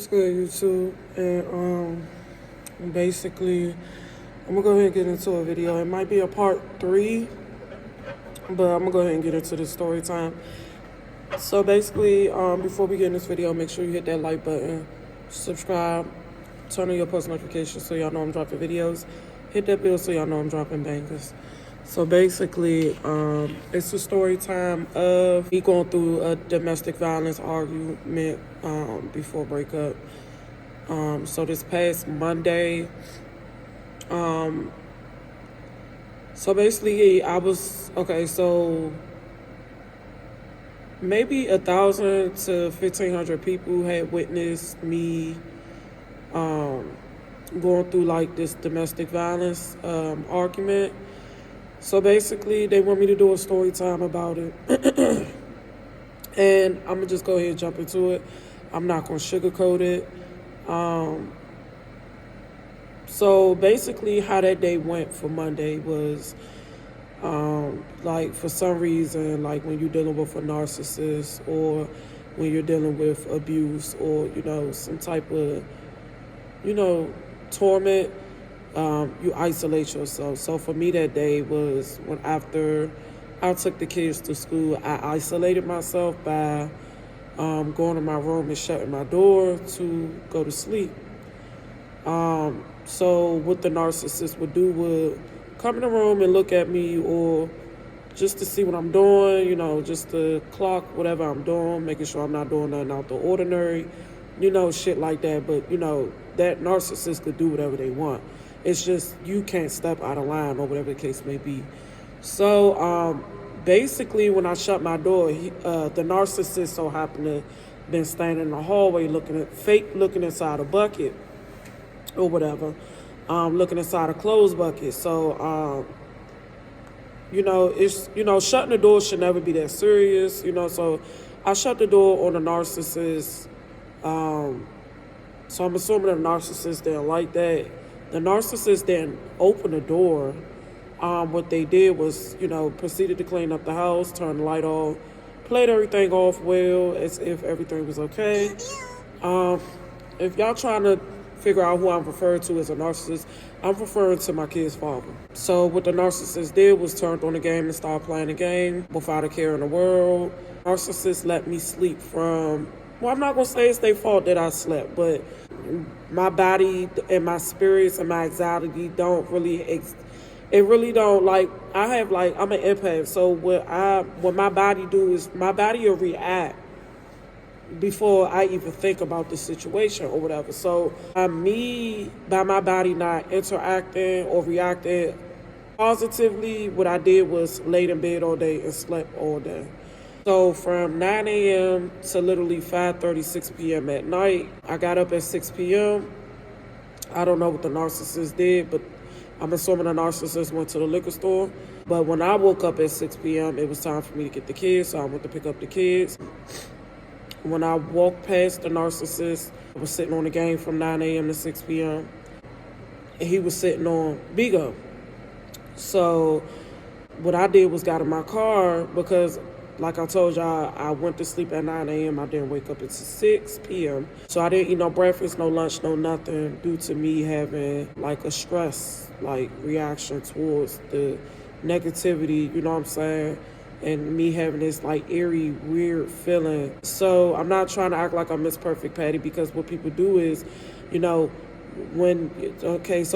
What's good, YouTube? And basically, I'm gonna go ahead and get into a video. It might be a part 3, but I'm gonna go ahead and get into the story time. So basically, before we get in this video, make sure you hit that like button, subscribe, turn on your post notifications so y'all know I'm dropping videos. Hit that bell so y'all know I'm dropping bangers. So basically, it's a story time of me going through a domestic violence argument before breakup. So this past Monday, so basically so maybe 1,000 to 1,500 people had witnessed me going through like this domestic violence argument. So basically, they want me to do a story time about it. And I'm going to just go ahead and jump into it. I'm not going to sugarcoat it. So basically, how that day went for Monday was, like, for some reason, like when you're dealing with a narcissist or when you're dealing with abuse or, some type of, torment, you isolate yourself. So for me that day was when after I took the kids to school, I isolated myself by going to my room and shutting my door to go to sleep. So what the narcissist would do would come in the room and look at me or just to see what I'm doing, just to clock whatever I'm doing, making sure I'm not doing nothing out the ordinary, shit like that. But, that narcissist could do whatever they want. It's just you can't step out of line or whatever the case may be. So basically, when I shut my door, the narcissist so happened to been standing in the hallway looking inside a bucket or whatever, looking inside a closed bucket. So it's shutting the door should never be that serious. So I shut the door on the narcissist. So I'm assuming the narcissist didn't like that. The narcissist didn't open the door. What they did was, proceeded to clean up the house, turn the light off, played everything off well, as if everything was okay. If y'all trying to figure out who I'm referring to as a narcissist, I'm referring to my kid's father. So what the narcissist did was turned on the game and started playing the game without a care in the world. Narcissist let me sleep from, well, I'm not going to say it's their fault that I slept, but my body and my spirits and my anxiety don't really, it really don't, like, I'm an empath, so what my body do is my body will react before I even think about the situation or whatever. So by my body not interacting or reacting positively, what I did was laid in bed all day and slept all day. So from 9 a.m. to literally 5:30, 6 p.m. at night, I got up at 6 p.m. I don't know what the narcissist did, but I'm assuming the narcissist went to the liquor store. But when I woke up at 6 p.m., it was time for me to get the kids, so I went to pick up the kids. When I walked past the narcissist, I was sitting on the game from 9 a.m. to 6 p.m., and he was sitting on BIGO. So what I did was got in my car because, like I told y'all, I went to sleep at 9 a.m. I didn't wake up until 6 p.m. So I didn't eat no breakfast, no lunch, no nothing due to me having like a stress reaction towards the negativity, you know what I'm saying? And me having this like eerie, weird feeling. So I'm not trying to act like I'm Miss Perfect Patty, because what people do is, so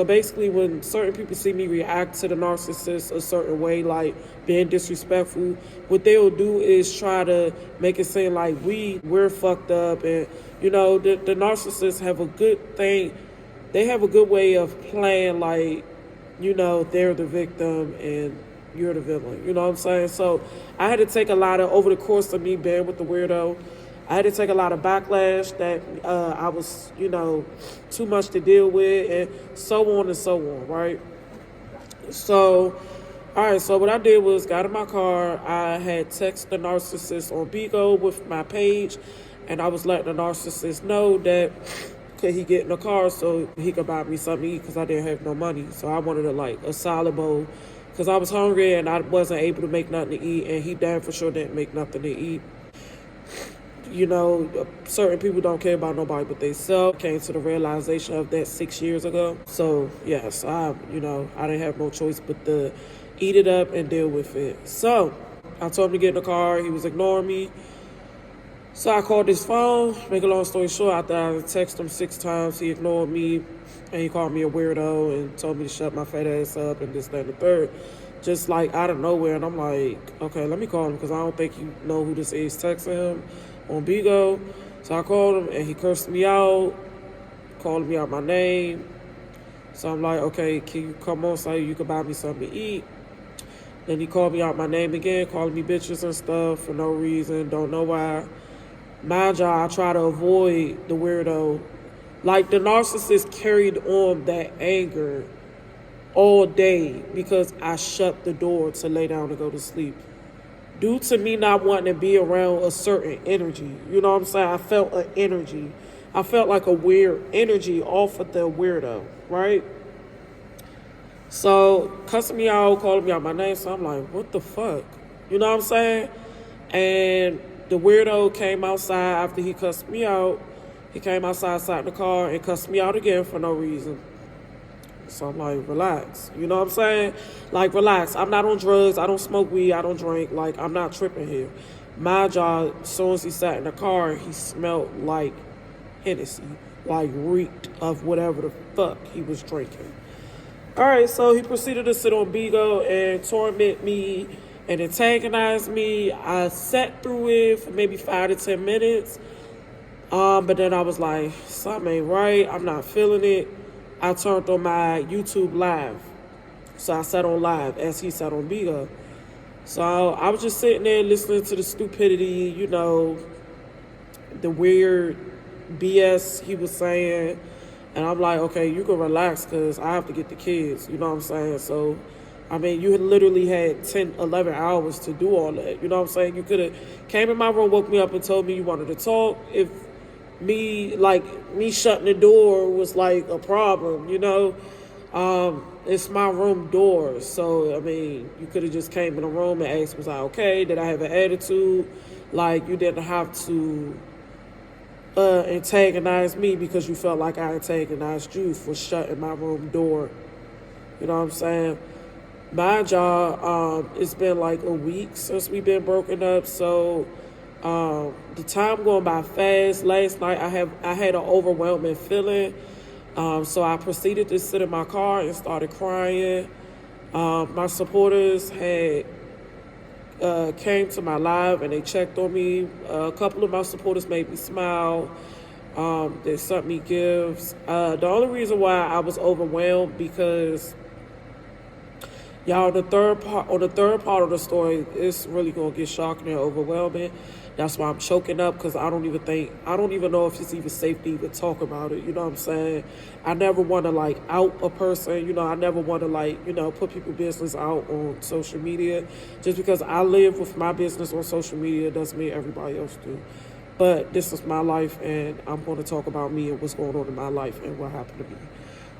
basically when certain people see me react to the narcissist a certain way, like being disrespectful, what they'll do is try to make it seem like we're fucked up. And, the narcissists have a good thing. They have a good way of playing like, they're the victim and you're the villain. You know what I'm saying? So I had to take a lot of, over the course of me being with the weirdo, I had to take a lot of backlash that I was, too much to deal with, and so on and so on, right? So, all right, so what I did was got in my car. I had texted the narcissist on BIGO with my page, and I was letting the narcissist know that could he get in the car so he could buy me something to eat, because I didn't have no money. So I wanted a salad bowl because I was hungry and I wasn't able to make nothing to eat, and he damn for sure didn't make nothing to eat. you know, certain people don't care about nobody but they self. Came to the realization of that 6 years ago. So yes, I didn't have no choice but to eat it up and deal with it. So I told him to get in the car. He was ignoring me. So I called his phone. Make a long story short, after I texted him 6 times, he ignored me, and he called me a weirdo and told me to shut my fat ass up and this, that, and the third. Just like out of nowhere. And I'm like, okay, let me call him because I don't think you know who this is. Texting him on BIGO. So I called him and he cursed me out, calling me out my name. So I'm like, okay, can you come on so you can buy me something to eat? Then he called me out my name again, calling me bitches and stuff for no reason, don't know why. My job, I try to avoid the weirdo. Like, the narcissist carried on that anger all day because I shut the door to lay down and go to sleep. Due to me not wanting to be around a certain energy. You know what I'm saying? I felt an energy. I felt like a weird energy off of the weirdo, right? So, cussing me out, calling me out my name. So I'm like, what the fuck? You know what I'm saying? And the weirdo came outside after he cussed me out. He came outside, sat in the car, and cussed me out again for no reason. So I'm like, relax. You know what I'm saying? Like, relax. I'm not on drugs. I don't smoke weed. I don't drink. Like, I'm not tripping here. My job, as soon as he sat in the car, he smelled like Hennessy. Like, reeked of whatever the fuck he was drinking. All right, so he proceeded to sit on BIGO and torment me and antagonize me. I sat through it for maybe 5 to 10 minutes. But then I was like, something ain't right. I'm not feeling it. I turned on my YouTube live. So I sat on live as he sat on BIGO. So I was just sitting there listening to the stupidity, you know, the weird BS he was saying. And I'm like, okay, you can relax because I have to get the kids. You know what I'm saying? So, I mean, you had literally had 10, 11 hours to do all that. You know what I'm saying? You could have came in my room, woke me up and told me you wanted to talk. If me shutting the door was like a problem, you know? It's my room door. So, I mean, you could have just came in the room and asked, was I okay? Did I have an attitude? Like, you didn't have to antagonize me because you felt like I antagonized you for shutting my room door. You know what I'm saying? My job, it's been like a week since we've been broken up, so the time going by fast. Last night I had an overwhelming feeling, so I proceeded to sit in my car and started crying. My supporters had came to my live and they checked on me. A couple of my supporters made me smile. They sent me gifts. The only reason why I was overwhelmed because y'all, the third part of the story, it's really gonna get shocking and overwhelming. That's why I'm choking up because I don't even know if it's even safe to even talk about it. You know what I'm saying? I never want to like out a person. You know, I never want to like, you know, put people's business out on social media. Just because I live with my business on social media doesn't mean everybody else do. But this is my life and I'm going to talk about me and what's going on in my life and what happened to me.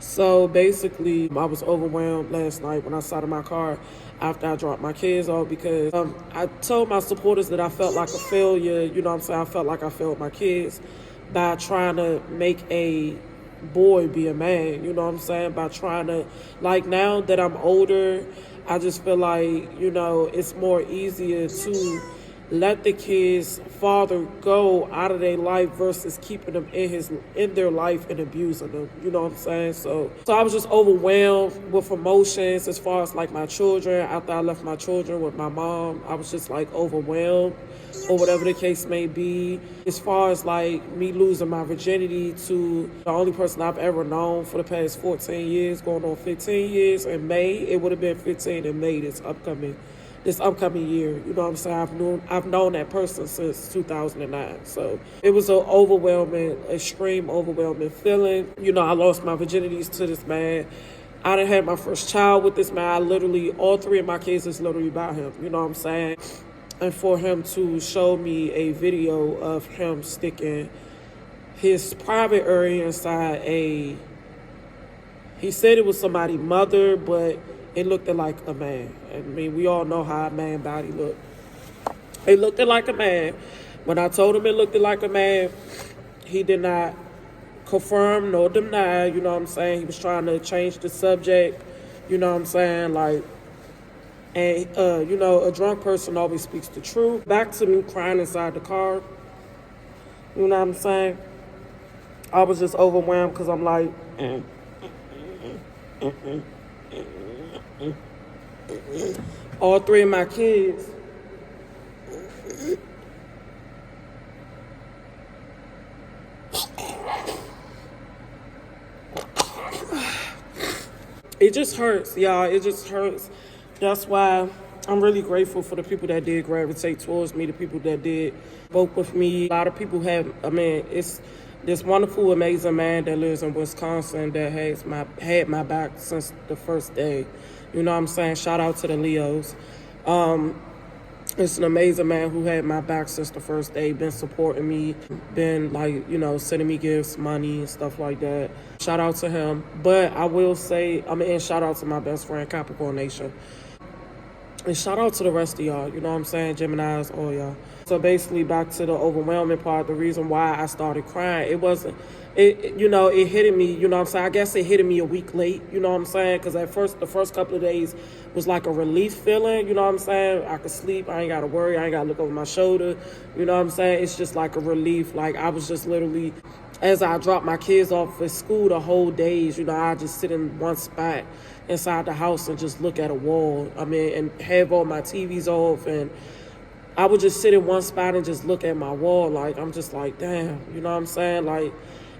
So basically, I was overwhelmed last night when I sat in my car after I dropped my kids off because I told my supporters that I felt like a failure. You know what I'm saying? I felt like I failed my kids by trying to make a boy be a man. You know what I'm saying? By trying to, like, now that I'm older, I just feel like, you know, it's more easier to let the kids' father go out of their life versus keeping them in their life and abusing them. You know what I'm saying? So I was just overwhelmed with emotions as far as like my children. After I left my children with my mom, I was just like overwhelmed or whatever the case may be. As far as like me losing my virginity to the only person I've ever known for the past 14 years, going on 15 years in May. It would have been 15 in May this upcoming year. You know what I'm saying? I've known that person since 2009. So it was an extreme overwhelming feeling. You know, I lost my virginities to this man. I done had my first child with this man. All 3 of my kids is literally by him. You know what I'm saying? And for him to show me a video of him sticking his private area inside he said it was somebody's mother, but it looked like a man. I mean, we all know how a man body looked. It looked like a man, When I told him it looked like a man, he did not confirm nor deny, you know what I'm saying? He was trying to change the subject, you know what I'm saying? Like, and, you know, a drunk person always speaks the truth. Back to me crying inside the car, you know what I'm saying? I was just overwhelmed because I'm like, all three of my kids, it just hurts, y'all. It just hurts. That's why I'm really grateful for the people that did gravitate towards me, the people that did spoke with me. A lot of people have, I mean, it's this wonderful, amazing man that lives in Wisconsin that had my back since the first day. You know what I'm saying? Shout out to the Leos. It's an amazing man who had my back since the first day, been supporting me, been like, you know, sending me gifts, money, and stuff like that. Shout out to him. But I will say, and shout out to my best friend, Capricorn Nation. And shout out to the rest of y'all, you know what I'm saying? Geminis, all y'all. So basically, back to the overwhelming part, the reason why I started crying, it wasn't, you know, it hit me, you know what I'm saying? I guess it hit me a week late, you know what I'm saying? Because the first couple of days was like a relief feeling, you know what I'm saying? I could sleep, I ain't got to worry, I ain't got to look over my shoulder, you know what I'm saying? It's just like a relief. Like, I was just literally, as I dropped my kids off at school the whole days, you know, I just sit in one spot inside the house and just look at a wall. I mean, and have all my TVs off, and I would just sit in one spot and just look at my wall. Like, I'm just like, damn, you know what I'm saying? Like,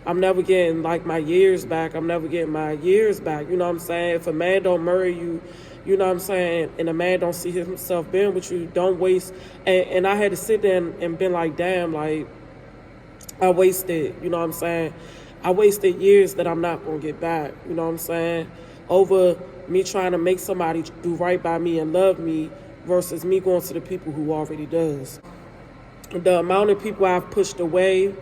I'm never getting like my years back. I'm never getting my years back. You know what I'm saying? If a man don't marry you, you know what I'm saying, and a man don't see himself being with you, don't waste. And I had to sit there and been like, damn, like, I wasted, you know what I'm saying? I wasted years that I'm not going to get back, you know what I'm saying? Over me trying to make somebody do right by me and love me versus me going to the people who already does. The amount of people I've pushed away, you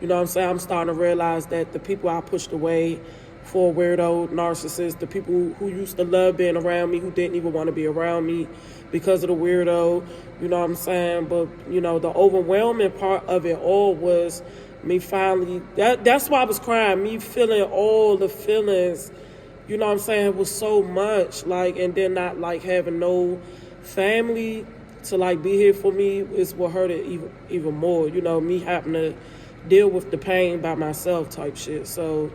know what I'm saying? I'm starting to realize that the people I pushed away for weirdo, narcissists, the people who used to love being around me, who didn't even want to be around me because of the weirdo, you know what I'm saying? But, you know, the overwhelming part of it all was me finally, that's why I was crying, me feeling all the feelings, you know what I'm saying? It was so much, like, and then not, like, having no family to, like, be here for me is what hurt it even more. You know, me having to deal with the pain by myself type shit. So,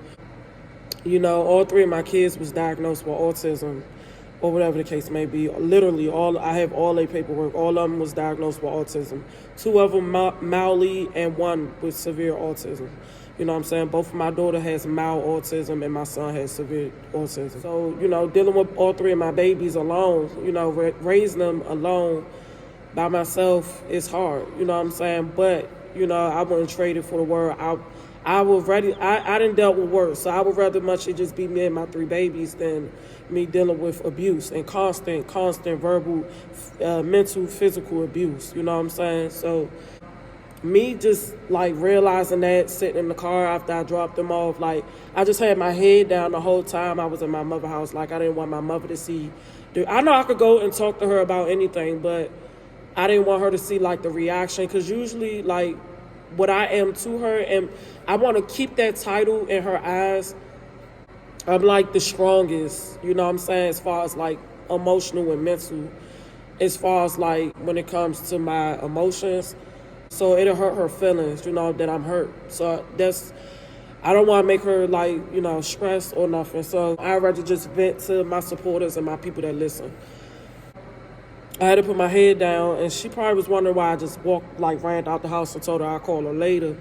you know, all three of my kids was diagnosed with autism or whatever the case may be. Literally, I have all their paperwork. All of them was diagnosed with autism. 2 of them mildly and 1 with severe autism. You know what I'm saying? Both of my daughter has mild autism and my son has severe autism. So, you know, dealing with all 3 of my babies alone, you know, raising them alone by myself is hard. You know what I'm saying? But, you know, I wouldn't trade it for the world. I didn't dealt with worse, so I would rather much it just be me and my 3 babies than me dealing with abuse and constant verbal, mental, physical abuse. You know what I'm saying? So me just like realizing that, sitting in the car after I dropped them off, like I just had my head down the whole time I was in my mother's house. Like I didn't want my mother to see. I know I could go and talk to her about anything, but I didn't want her to see like the reaction, because usually like what I am to her, and I want to keep that title in her eyes. I'm like the strongest, you know what I'm saying, as far as like emotional and mental, as far as like when it comes to my emotions. So it'll hurt her feelings, you know, that I'm hurt. So I don't want to make her like, you know, stressed or nothing. So I'd rather just vent to my supporters and my people that listen. I had to put my head down, and she probably was wondering why I just ran out the house and told her I'll call her later.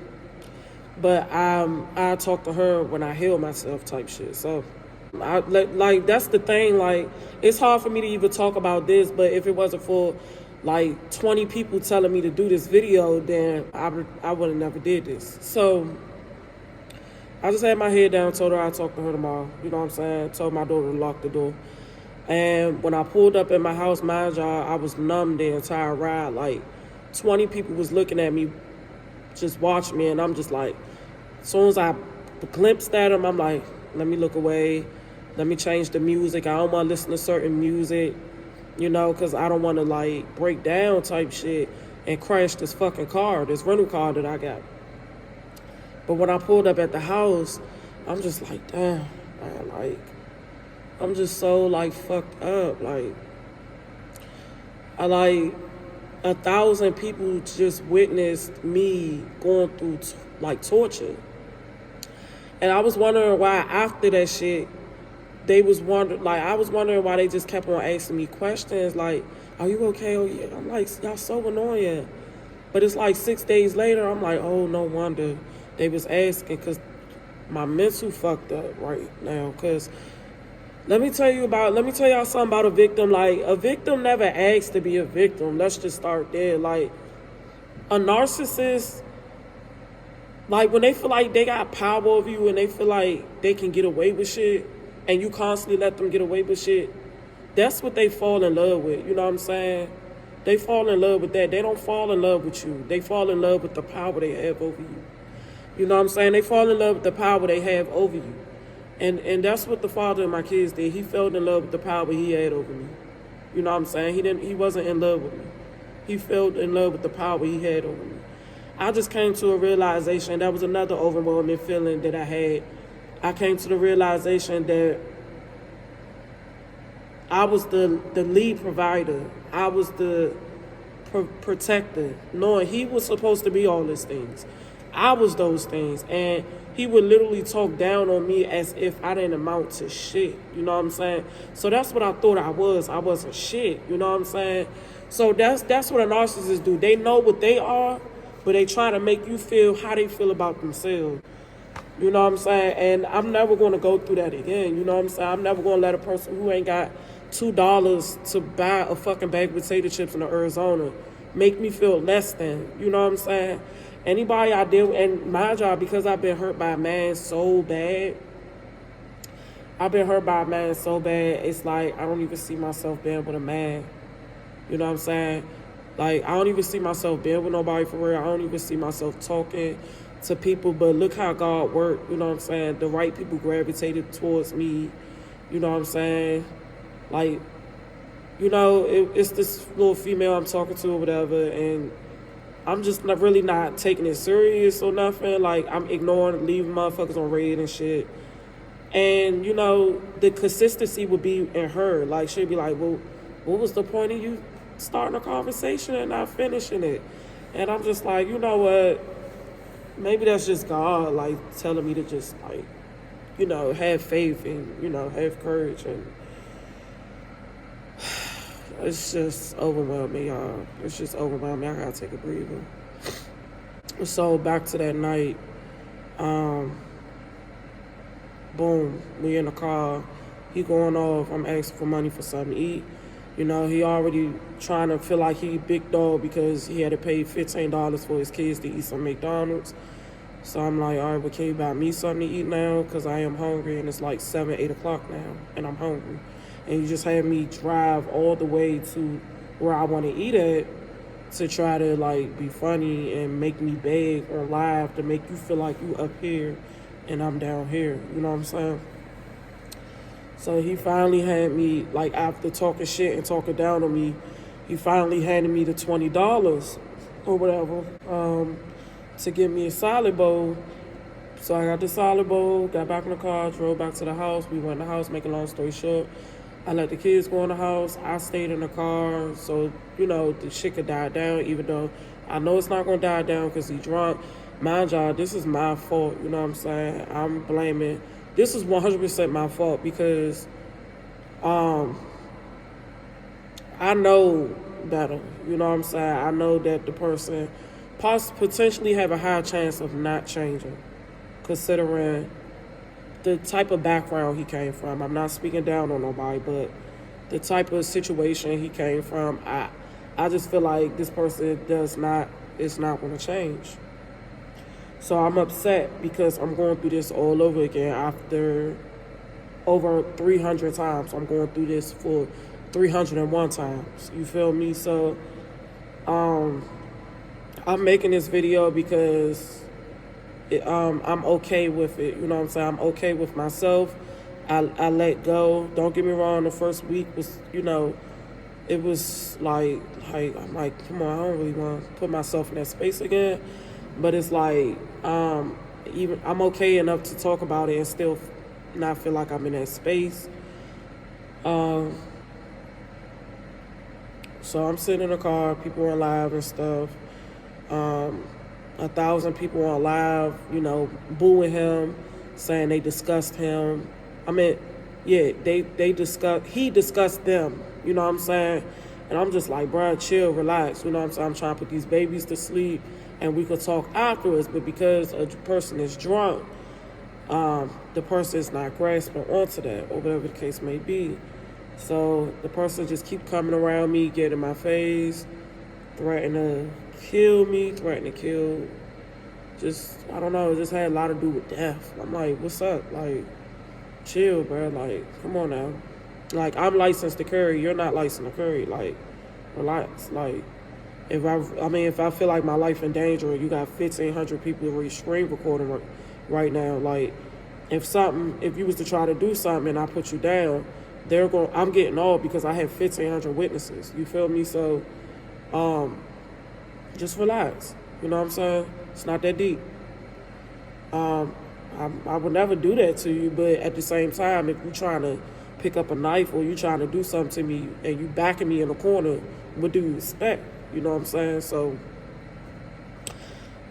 But I talk to her when I heal myself type shit. So like that's the thing, like it's hard for me to even talk about this, but if it wasn't for like 20 people telling me to do this video, then I would have never did this. So I just had my head down, told her I'd talk to her tomorrow. You know what I'm saying? Told my daughter to lock the door. And when I pulled up at my house, mind y'all, I was numb the entire ride. Like 20 people was looking at me, just watching me, and I'm just like, as soon as I glimpsed at them, I'm like, let me look away. Let me change the music. I don't want to listen to certain music, you know, because I don't want to like break down type shit. and crashed this fucking car, this rental car that I got. But when I pulled up at the house, I'm just like, damn, man, like, I'm just so, like, fucked up. Like, 1,000 people just witnessed me going through, like, torture. And I was wondering why after that shit, I was wondering why they just kept on asking me questions, like, are you okay? Oh, yeah. I'm like, y'all so annoying. But it's like 6 days later, I'm like, oh, no wonder they was asking, because my mental fucked up right now. Because let me tell y'all something about a victim. Like, a victim never asked to be a victim. Let's just start there. Like, a narcissist, like, when they feel like they got power over you and they feel like they can get away with shit, and you constantly let them get away with shit, that's what they fall in love with. You know what I'm saying? They fall in love with that. They don't fall in love with you. They fall in love with the power they have over you. You know what I'm saying? They fall in love with the power they have over you. And that's what the father of my kids did. He fell in love with the power he had over me. You know what I'm saying? He wasn't in love with me. He fell in love with the power he had over me. I just came to a realization. That was another overwhelming feeling that I had. I came to the realization that I was the lead provider. I was the protector, knowing he was supposed to be all these things. I was those things, and he would literally talk down on me as if I didn't amount to shit. You know what I'm saying? So that's what I thought I was. I wasn't shit. You know what I'm saying? So that's what a narcissist do. They know what they are, but they try to make you feel how they feel about themselves. You know what I'm saying? And I'm never going to go through that again. You know what I'm saying? I'm never going to let a person who ain't got $2 to buy a fucking bag of potato chips in Arizona make me feel less than. You know what I'm saying? Anybody I deal with, and my job, because I've been hurt by a man so bad, it's like I don't even see myself being with a man. You know what I'm saying? Like, I don't even see myself being with nobody for real. I don't even see myself talking to people, but look how God worked. You know what I'm saying? The right people gravitated towards me. You know what I'm saying? Like, you know, it's this little female I'm talking to or whatever, and I'm just really not taking it serious or nothing. Like, I'm ignoring, leaving motherfuckers on red and shit. And, you know, the consistency would be in her. Like, she'd be like, well, what was the point of you starting a conversation and not finishing it? And I'm just like, you know what? Maybe that's just God, like, telling me to just, like, you know, have faith and, you know, have courage. And it's just overwhelming, y'all. It's just overwhelming. I gotta take a breather. So back to that night. Boom, we in the car. He going off. I'm asking for money for something to eat. You know, he already trying to feel like he big dog because he had to pay $15 for his kids to eat some McDonald's. So I'm like, all right, well, can you buy me something to eat now? Because I am hungry, and it's like 7, 8 o'clock now, and I'm hungry. And you just had me drive all the way to where I want to eat at to try to, like, be funny and make me beg on live to make you feel like you up here and I'm down here. You know what I'm saying? So he finally had me, like, after talking shit and talking down on me, he finally handed me the $20 or whatever to give me a salad bowl. So I got the salad bowl, got back in the car, drove back to the house. We went in the house, make a long story short. I let the kids go in the house. I stayed in the car so, you know, the shit could die down, even though I know it's not going to die down because he's drunk. Mind y'all, this is my fault, you know what I'm saying? I'm blaming. This is 100% my fault because I know better, you know what I'm saying? I know that the person potentially have a high chance of not changing, considering the type of background he came from. I'm not speaking down on nobody, but the type of situation he came from, I just feel like this person is not going to change. So I'm upset because I'm going through this all over again after over 300 times. I'm going through this for 301 times. You feel me? So I'm making this video because I'm okay with it. You know what I'm saying? I'm okay with myself. I let go. Don't get me wrong. The first week was, you know, it was like I'm like, come on, I don't really want to put myself in that space again. But it's like, even I'm okay enough to talk about it and still not feel like I'm in that space. So I'm sitting in the car, people on live and stuff. 1,000 people on live, you know, booing him, saying they discussed him. I mean, yeah, he discussed them, you know what I'm saying? And I'm just like, bruh, chill, relax, you know what I'm saying? I'm trying to put these babies to sleep and we could talk afterwards, but because a person is drunk, the person is not grasping onto that, or whatever the case may be. So the person just keep coming around me, getting in my face, threatening to kill me, threatening to kill. Just, I don't know, it just had a lot to do with death. I'm like, what's up? Like, chill, bro. Like, come on now. Like, I'm licensed to carry. You're not licensed to carry. Like, relax. Like, if I feel like my life in danger, you got 1,500 people screen recording right now. Like, if you was to try to do something and I put you down, I'm getting off because I have 1,500 witnesses. You feel me? So, just relax. You know what I'm saying? It's not that deep. I would never do that to you, but at the same time, if you're trying to pick up a knife or you're trying to do something to me and you backing me in the corner, what do you expect? You know what I'm saying? So,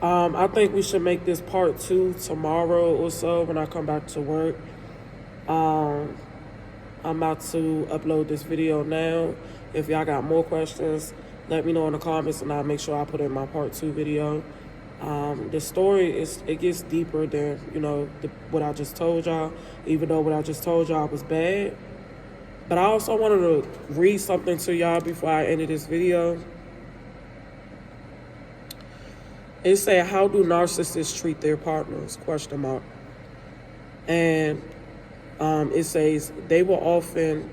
I think we should make this part 2 tomorrow or so when I come back to work. I'm about to upload this video now. If y'all got more questions, let me know in the comments and I'll make sure I put it in my part 2 video. The story it gets deeper than, you know, what I just told y'all, even though what I just told y'all was bad. But I also wanted to read something to y'all before I ended this video. It said, how do narcissists treat their partners? ? And it says, they will often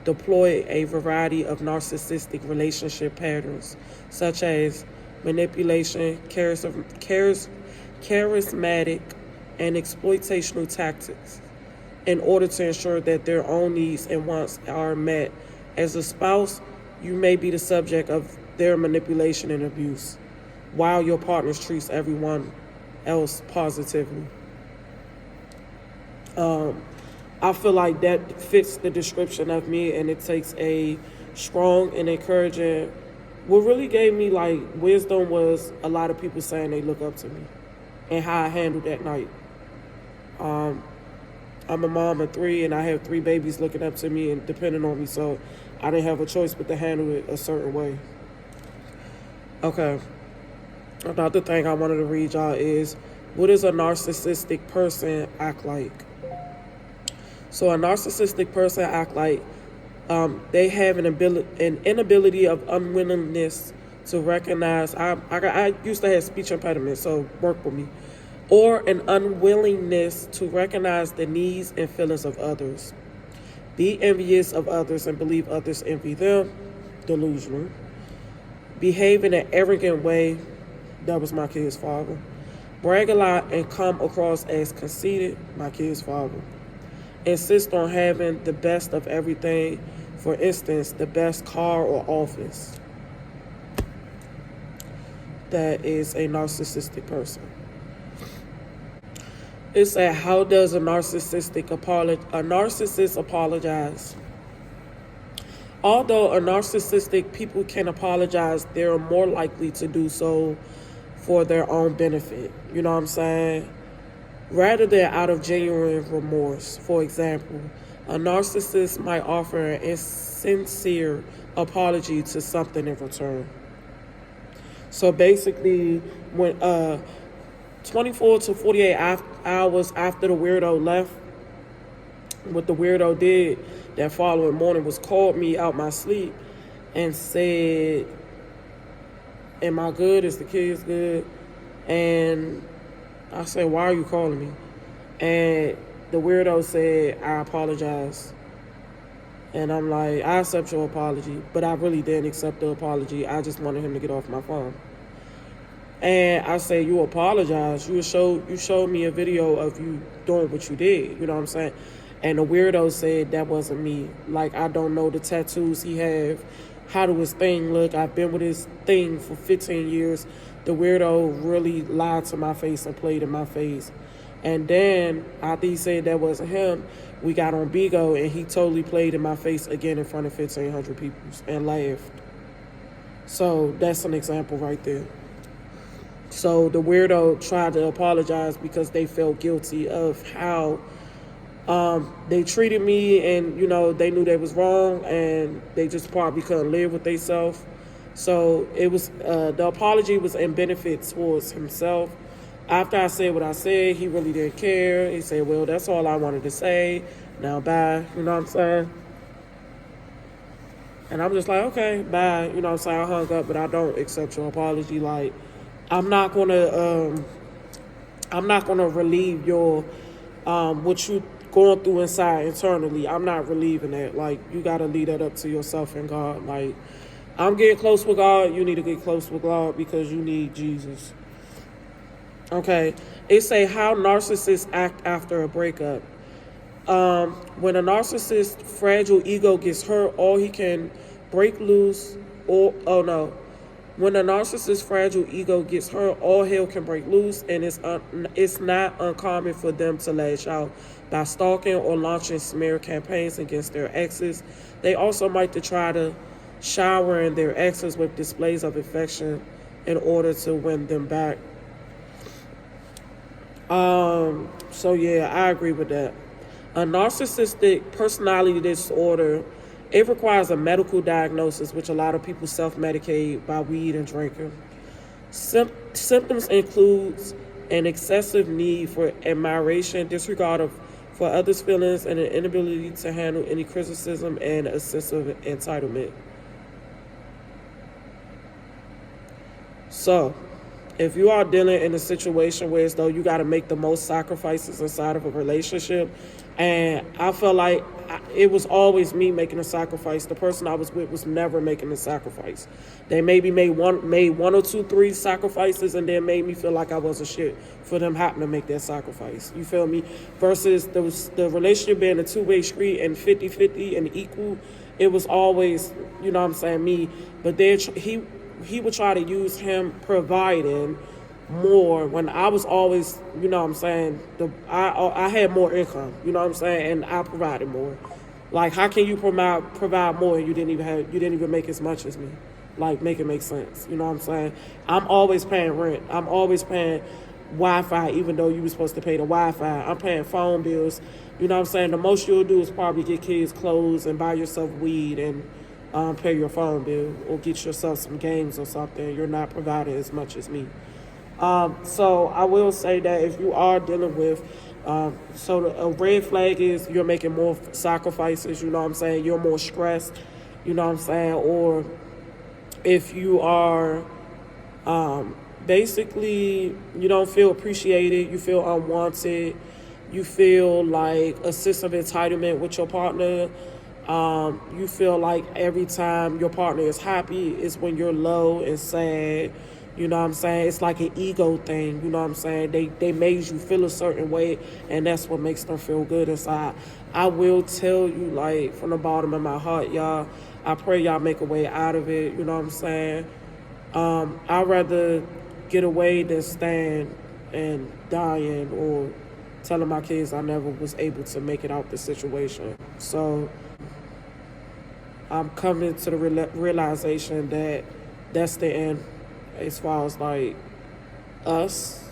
deploy a variety of narcissistic relationship patterns, such as manipulation, charismatic, and exploitational tactics in order to ensure that their own needs and wants are met. As a spouse, you may be the subject of their manipulation and abuse, while your partner treats everyone else positively. I feel like that fits the description of me, and it takes a strong and encouraging. What really gave me like wisdom was a lot of people saying they look up to me and how I handled that night. I'm a mom of 3 and I have 3 babies looking up to me and depending on me, so I didn't have a choice but to handle it a certain way. Okay. Another thing I wanted to read y'all is, what does a narcissistic person act like? So a narcissistic person act like they have an inability of unwillingness to recognize. I used to have speech impediment, so work with me. Or an unwillingness to recognize the needs and feelings of others. Be envious of others and believe others envy them. Delusional. Behave in an arrogant way. That was my kid's father. Brag a lot and come across as conceited. My kid's father. Insist on having the best of everything. For instance, the best car or office. That is a narcissistic person. It said, how does a narcissist apologize? Although a narcissistic people can apologize, they're more likely to do so for their own benefit. You know what I'm saying? Rather than out of genuine remorse. For example, a narcissist might offer an insincere apology to something in return. So basically, when 24 to 48 hours after the weirdo left, what the weirdo did that following morning was called me out my sleep and said, am I good? Is the kids good? And I said, why are you calling me? And the weirdo said, I apologize. And I'm like, I accept your apology, but I really didn't accept the apology. I just wanted him to get off my phone. And I say, you apologize. You showed me a video of you doing what you did. You know what I'm saying? And the weirdo said that wasn't me. Like, I don't know the tattoos he have. how do his thing look? I've been with his thing for 15 years. The weirdo really lied to my face and played in my face. And then after he said that wasn't him, we got on BIGO and he totally played in my face again in front of 1,500 people and laughed. So that's an example right there. So the weirdo tried to apologize because they felt guilty of how they treated me, and they knew they was wrong, and they just probably couldn't live with themselves. So it was the apology was in benefit towards himself. After I said what I said, he really didn't care. He said, well, that's all I wanted to say. Now, bye. You know what I'm saying? And I'm just like, okay, bye. You know what I'm saying? I hung up, but I don't accept your apology. Like, I'm not gonna relieve your what you going through inside internally. I'm not relieving that. Like, you gotta leave that up to yourself and God. Like, I'm getting close with God. You need to get close with God because you need Jesus. Okay, it say how narcissists act after a breakup. When a narcissist's fragile ego gets hurt, all he can break loose, when a narcissist's fragile ego gets hurt, all hell can break loose, and it's not uncommon for them to lash out by stalking or launching smear campaigns against their exes. They also might try to shower in their exes with displays of affection in order to win them back. So yeah, I agree with that. A narcissistic personality disorder, it requires a medical diagnosis, which a lot of people self-medicate by weed and drinking. Symptoms includes an excessive need for admiration, disregard for others' feelings, and an inability to handle any criticism, and a sense of entitlement. So, if you are dealing in a situation where as though you got to make the most sacrifices inside of a relationship, and I felt like it was always me making a sacrifice. The person I was with was never making a sacrifice. They maybe made one or two, three sacrifices, and then made me feel like I was a shit for them having to make that sacrifice. You feel me? Versus the relationship being a two-way street and 50-50 and equal, it was always, you know what I'm saying, me. But then he would try to use him providing more when I was always, you know what I'm saying, I had more income, you know what I'm saying, and I provided more. Like, how can you provide more and you didn't even make as much as me? Like, make it make sense, you know what I'm saying? I'm always paying rent. I'm always paying Wi-Fi, even though you were supposed to pay the Wi-Fi. I'm paying phone bills. You know what I'm saying? The most you'll do is probably get kids clothes and buy yourself weed and pay your phone bill or get yourself some games or something. You're not providing as much as me. So I will say that if you are dealing with, a red flag is you're making more sacrifices, you know what I'm saying? You're more stressed, you know what I'm saying? Or if you are, basically, you don't feel appreciated, you feel unwanted, you feel like a sense of entitlement with your partner. You feel like every time your partner is happy is when you're low and sad. You know what I'm saying? It's like an ego thing, you know what I'm saying? They made you feel a certain way, and that's what makes them feel good inside. I will tell you, like, from the bottom of my heart, y'all, I pray y'all make a way out of it, you know what I'm saying? I'd rather get away than stand and dying or telling my kids I never was able to make it out the situation. So I'm coming to the realization that that's the end as far as, like, us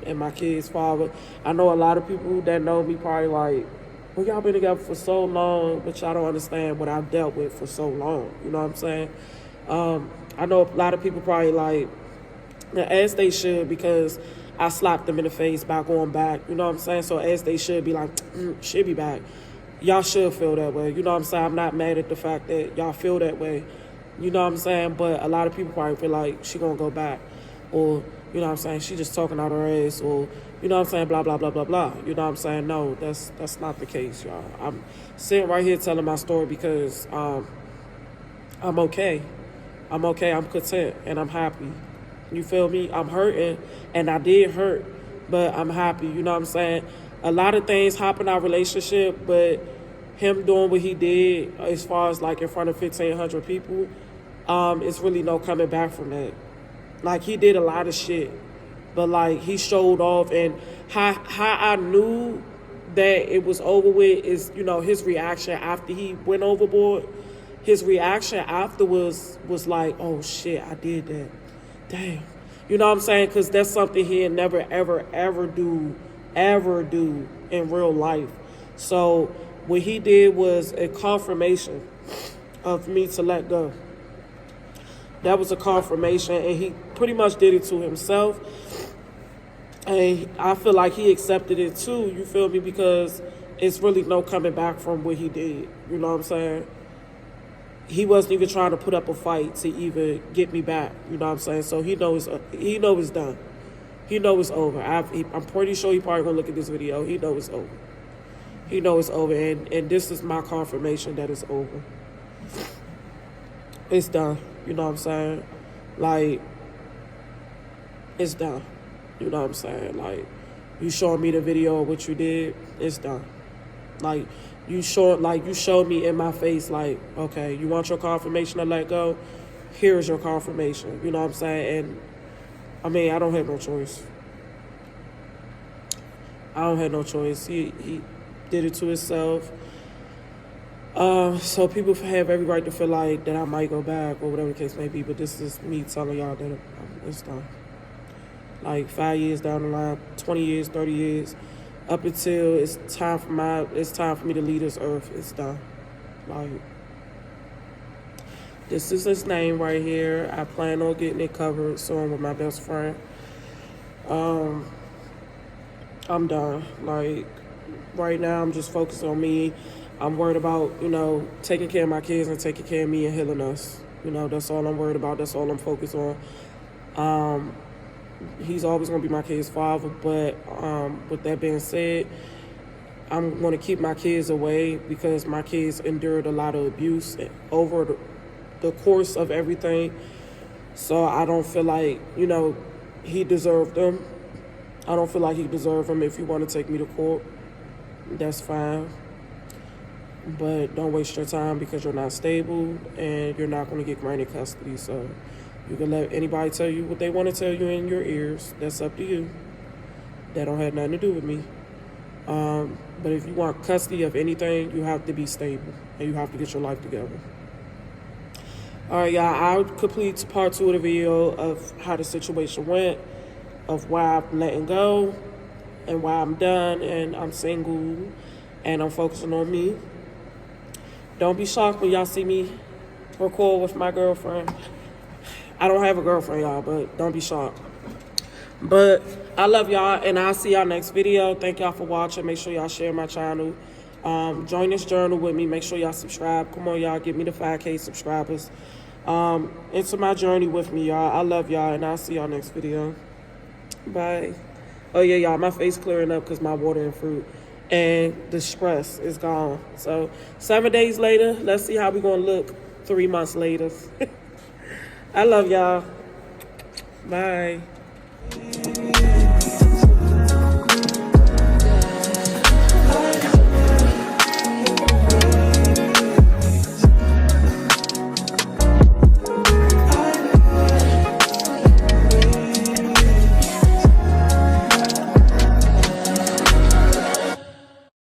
and my kids' father. I know a lot of people that know me probably like, well, y'all been together for so long, but y'all don't understand what I've dealt with for so long. You know what I'm saying? I know a lot of people probably like, as they should, because I slapped them in the face by going back. You know what I'm saying? So as they should be like, she'll be back. Y'all should feel that way. You know what I'm saying? I'm not mad at the fact that y'all feel that way. You know what I'm saying? But a lot of people probably feel like she gonna go back. Or, you know what I'm saying, she just talking out her ass. Or, you know what I'm saying, blah, blah, blah, blah, blah. You know what I'm saying? No, that's not the case, y'all. I'm sitting right here telling my story because I'm okay. I'm okay, I'm content, and I'm happy. You feel me? I'm hurting, and I did hurt, but I'm happy. You know what I'm saying? A lot of things happened in our relationship, but him doing what he did as far as, like, in front of 1,500 people, it's really no coming back from that. Like, he did a lot of shit, but like, he showed off. And how I knew that it was over with is, you know, his reaction after he went overboard. His reaction afterwards was like, oh shit, I did that. Damn. You know what I'm saying? Because that's something he'd never, ever do in real life. So what he did was a confirmation of me to let go. That was a confirmation, and he pretty much did it to himself. And I feel like he accepted it too, you feel me? Because it's really no coming back from what he did. You know what I'm saying? He wasn't even trying to put up a fight to even get me back. You know what I'm saying? So he knows it's done. He knows it's over. I'm pretty sure he probably gonna look at this video. He knows it's over. He knows it's over, and this is my confirmation that it's over. It's done. You know what I'm saying? Like, it's done. You know what I'm saying? Like, you showing me the video of what you did, it's done. Like, you showed me in my face, like, okay, you want your confirmation to let go? Here's your confirmation. You know what I'm saying? And I mean, I don't have no choice. I don't have no choice. He did it to himself. So people have every right to feel like that I might go back or whatever the case may be, but this is me telling y'all that it's done. Like 5 years down the line, 20 years, 30 years, up until it's time for me to leave this earth, it's done. Like, this is his name right here. I plan on getting it covered soon with my best friend. I'm done. Like, right now I'm just focused on me. I'm worried about, you know, taking care of my kids and taking care of me and healing us. You know, that's all I'm worried about. That's all I'm focused on. He's always going to be my kid's father, but with that being said, I'm going to keep my kids away because my kids endured a lot of abuse over the course of everything. So I don't feel like, you know, he deserved them. I don't feel like he deserved them. If you want to take me to court, that's fine. But don't waste your time because you're not stable and you're not going to get granted custody. So you can let anybody tell you what they want to tell you in your ears. That's up to you. That don't have nothing to do with me. But if you want custody of anything, you have to be stable and you have to get your life together. All right, y'all. I'll complete part 2 of the video of how the situation went, of why I'm letting go and why I'm done and I'm single and I'm focusing on me. Don't be shocked when y'all see me record with my girlfriend. I don't have a girlfriend, y'all, but don't be shocked. But I love y'all, and I'll see y'all next video. Thank y'all for watching. Make sure y'all share my channel. Join this journal with me. Make sure y'all subscribe. Come on, y'all. Get me to 5K subscribers. Into my journey with me, y'all. I love y'all, and I'll see y'all next video. Bye. Oh, yeah, y'all. My face clearing up because my water and fruit. And the stress is gone. So 7 days later, let's see how we're going to look 3 months later. I love y'all. Bye.